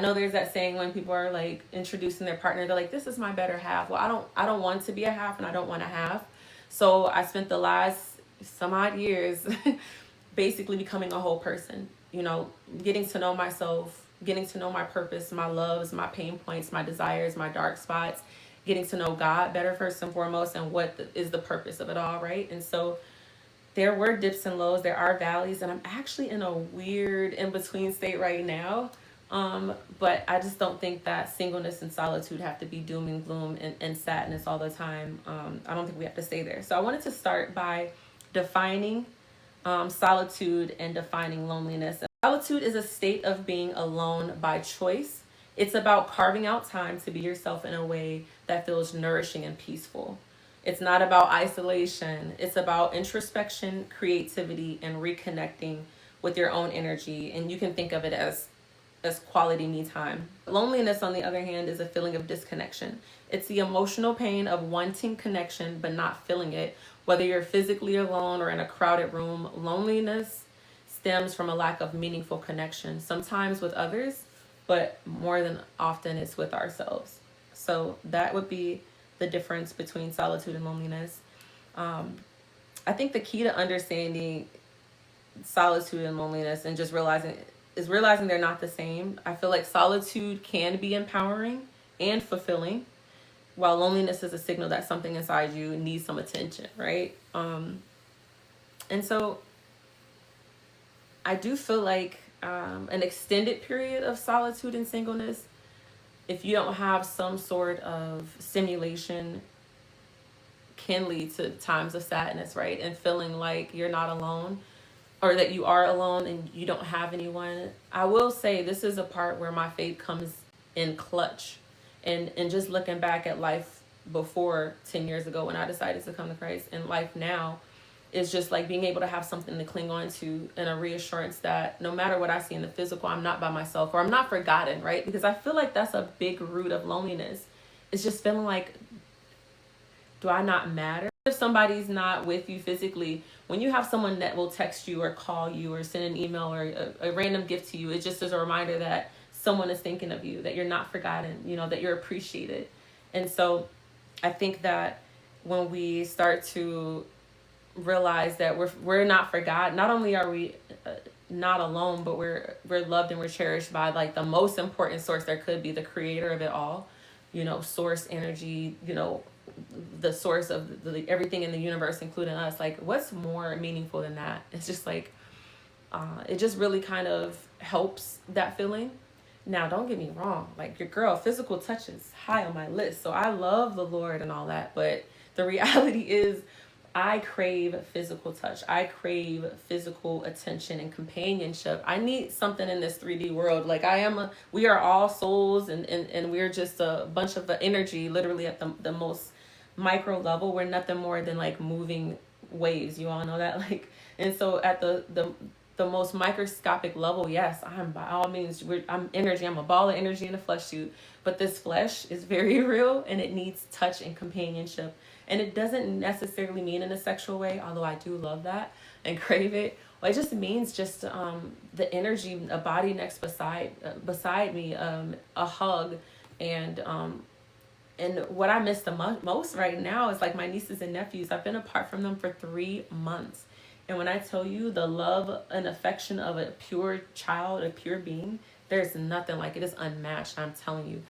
know there's that saying when people are like introducing their partner, they're like, this is my better half. Well, I don't want to be a half, and I don't want a half. So I spent the last some odd years basically becoming a whole person, getting to know myself, getting to know my purpose, my loves, my pain points, my desires, my dark spots, getting to know God better first and foremost, and what is the purpose of it all, right? And so there were dips and lows, there are valleys, and I'm actually in a weird in between state right now. But I just don't think that singleness and solitude have to be doom and gloom and sadness all the time. I don't think we have to stay there. So I wanted to start by defining solitude and defining loneliness. Solitude is a state of being alone by choice. It's about carving out time to be yourself in a way that feels nourishing and peaceful. It's not about isolation. It's about introspection, creativity, and reconnecting with your own energy. And you can think of it as quality me time. Loneliness, on the other hand, is a feeling of disconnection. It's the emotional pain of wanting connection but not feeling it. Whether you're physically alone or in a crowded room, loneliness stems from a lack of meaningful connection, sometimes with others, but more than often it's with ourselves. So that would be the difference between solitude and loneliness. I think the key to understanding solitude and loneliness and just realizing they're not the same. I feel like solitude can be empowering and fulfilling, while loneliness is a signal that something inside you needs some attention, right? And so I do feel like an extended period of solitude and singleness, if you don't have some sort of stimulation, can lead to times of sadness, right? And feeling like you're not alone, or that you are alone and you don't have anyone. I will say this is a part where my faith comes in clutch. And just looking back at life before 10 years ago when I decided to come to Christ, and life now is just like being able to have something to cling on to, and a reassurance that no matter what I see in the physical, I'm not by myself, or I'm not forgotten, right? Because I feel like that's a big root of loneliness. It's just feeling like, do I not matter? If somebody's not with you physically, when you have someone that will text you or call you or send an email or a random gift to you, it just is a reminder that someone is thinking of you, that you're not forgotten, that you're appreciated. And so I think that when we start to realize that we're not forgotten, not only are we not alone, but we're loved and we're cherished by like the most important source there could be, the creator of it all, source energy, the source of everything in the universe, including us. Like, what's more meaningful than that? It's just like, it just really kind of helps that feeling. Now, don't get me wrong, like your girl, physical touch is high on my list. So I love the Lord and all that. But the reality is I crave physical touch. I crave physical attention and companionship. I need something in this 3D world. Like we are all souls, and we're just a bunch of energy, literally at the most micro level. We're nothing more than like moving waves. You all know that? And so at the most microscopic level, yes, I'm by all means, I'm energy. I'm a ball of energy in a flesh suit. But this flesh is very real, and it needs touch and companionship. And it doesn't necessarily mean in a sexual way, although I do love that and crave it. Well, it just means just the energy, a body next beside me, a hug, and what I miss the most right now is like my nieces and nephews. I've been apart from them for 3 months. And when I tell you the love and affection of a pure child, a pure being, there's nothing like it. It's unmatched, I'm telling you.